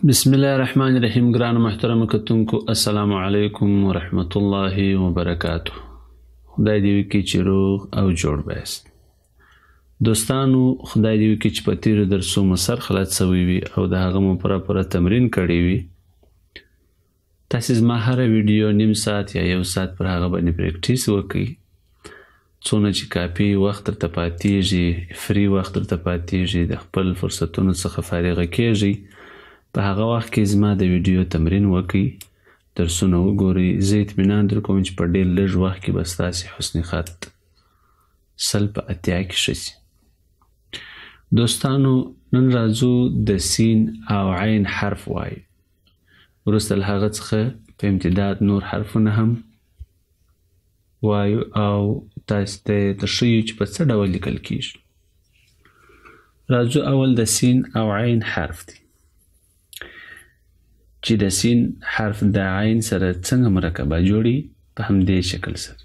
بسم الله الرحمن الرحیم. ګرانو محترمو کتونکو، السلام علیکم ورحمت الله وبرکاته. خدای دې وکړي چې روغ او جوړ بایست. دوستانو، خدای دې وکړي چې په تیرو درسو مو سر خلاص شوی وي او د هغه مو پوره تمرین کړی وي. تاسې زما هره ویډیو نیم ساعت یا یو ساعت پر هغه باندې پریکټیس وکړئ، څونه چې کافي وخت درته پاتېږي، فری وخت درته پاتېږي، د خپل فرصتونو څخه فارغه کېږئ، په هغه وخت کې زما د ویډیو تمرین وکړئ، درسونه وګورئ. زه اطمینان در کوم چې په ډېر لږ وخت کې به ستاسې حسن خط 100 په 80 کې ښه شي. دوستانو، نن راځو د سین او عین حرف وایو. وروسته له هغه څخه په امتداد نور حرفونه هم وایو او تاسو ته تښیو چې په څه ډول لیکل کیږي. راځو اول د سین او عین حرف دی، چې د سین حرف د عین سره څنګه مرکبه جوړي په همدې شکل سره.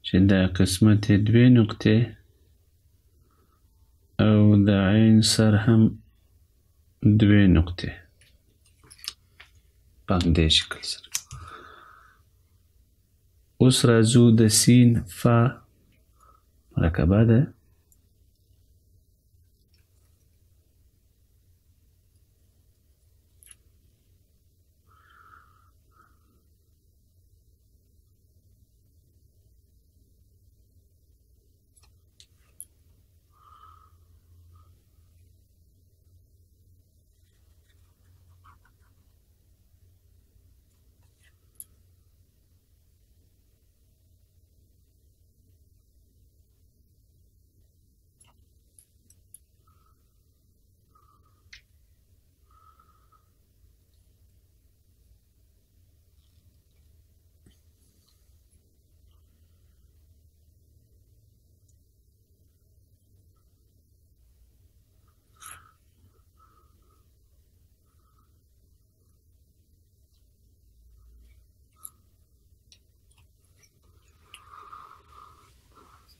چې دا قسمت 2 نقطې او د عین سر هم 2 نقطې په همدې شکل سره. اوس راځو د سین فا مرکبه ده.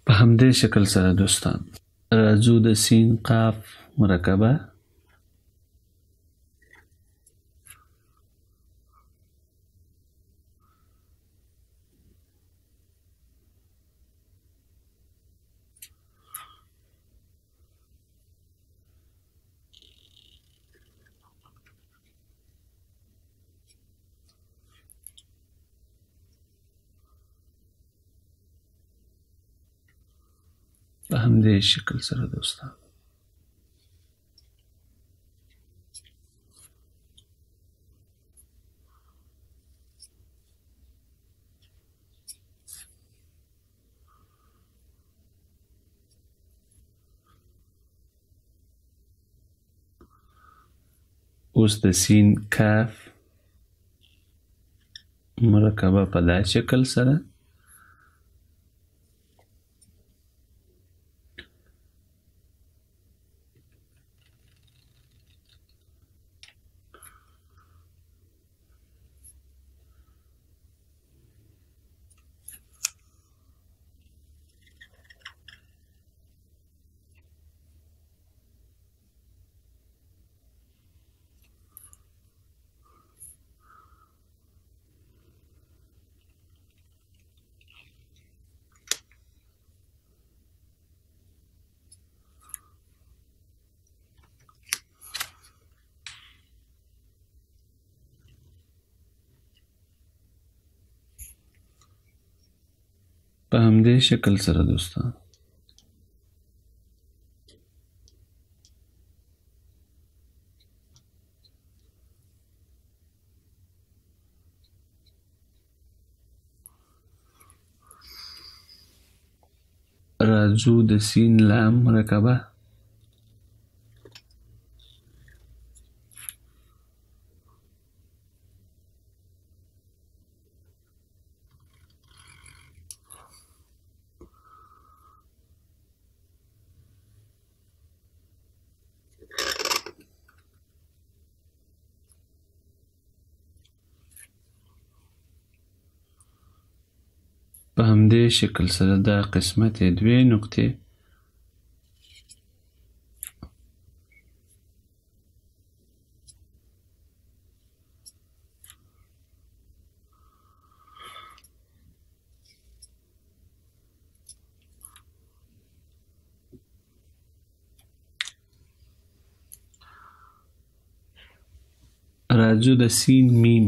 په همدې شکل سره دوستان راځو د سین قاف مرکبه. په همدې شکل سره دوستان اوس د سین کاف مرکبه په دا شکل سره. په همدې شکل سره دوستان راځو د سین لام مرکبه په همدې شکل سره دا قسمت دوې نقطې راځو د سین میم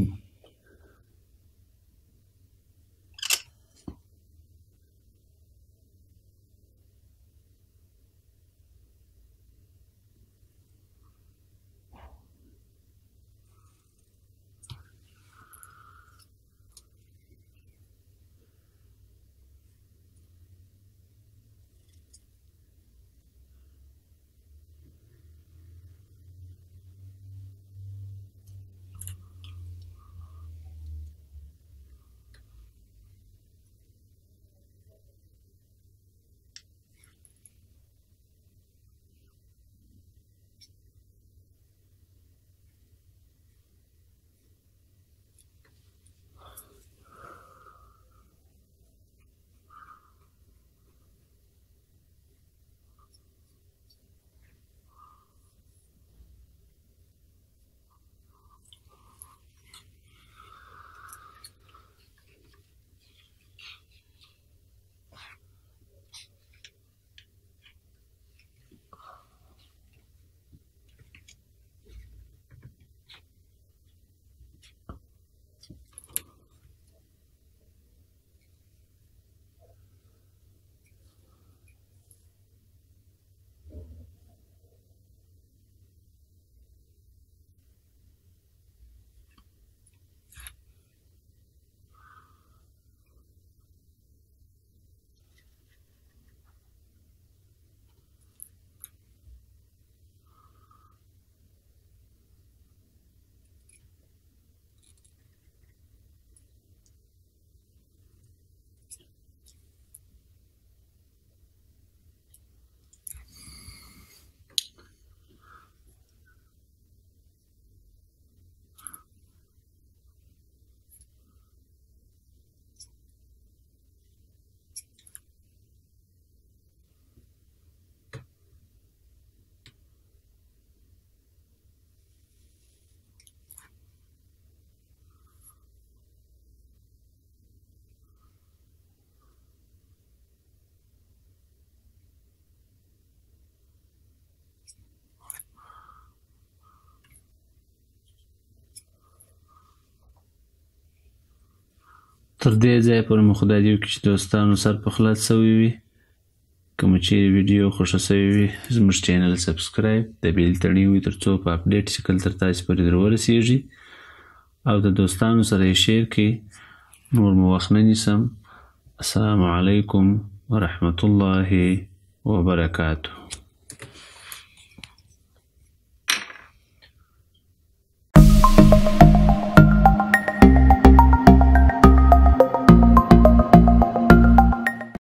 تر دې ځایه پورې مو خدای دې وکړي چې دوستانو سر په خلاص شوی وي. که مو چیرې ویډیو خوښه شوې وي زموږ چینل سبسکرایب د بیل تړئ وي تر څو په اپډیټ شکل تر تاسې پورې در ورسیږي او د دوستانو سره یې شیر کړئ. نور مو وخت نه نیسم. السلام علیکم ورحمة الله وبرکاته.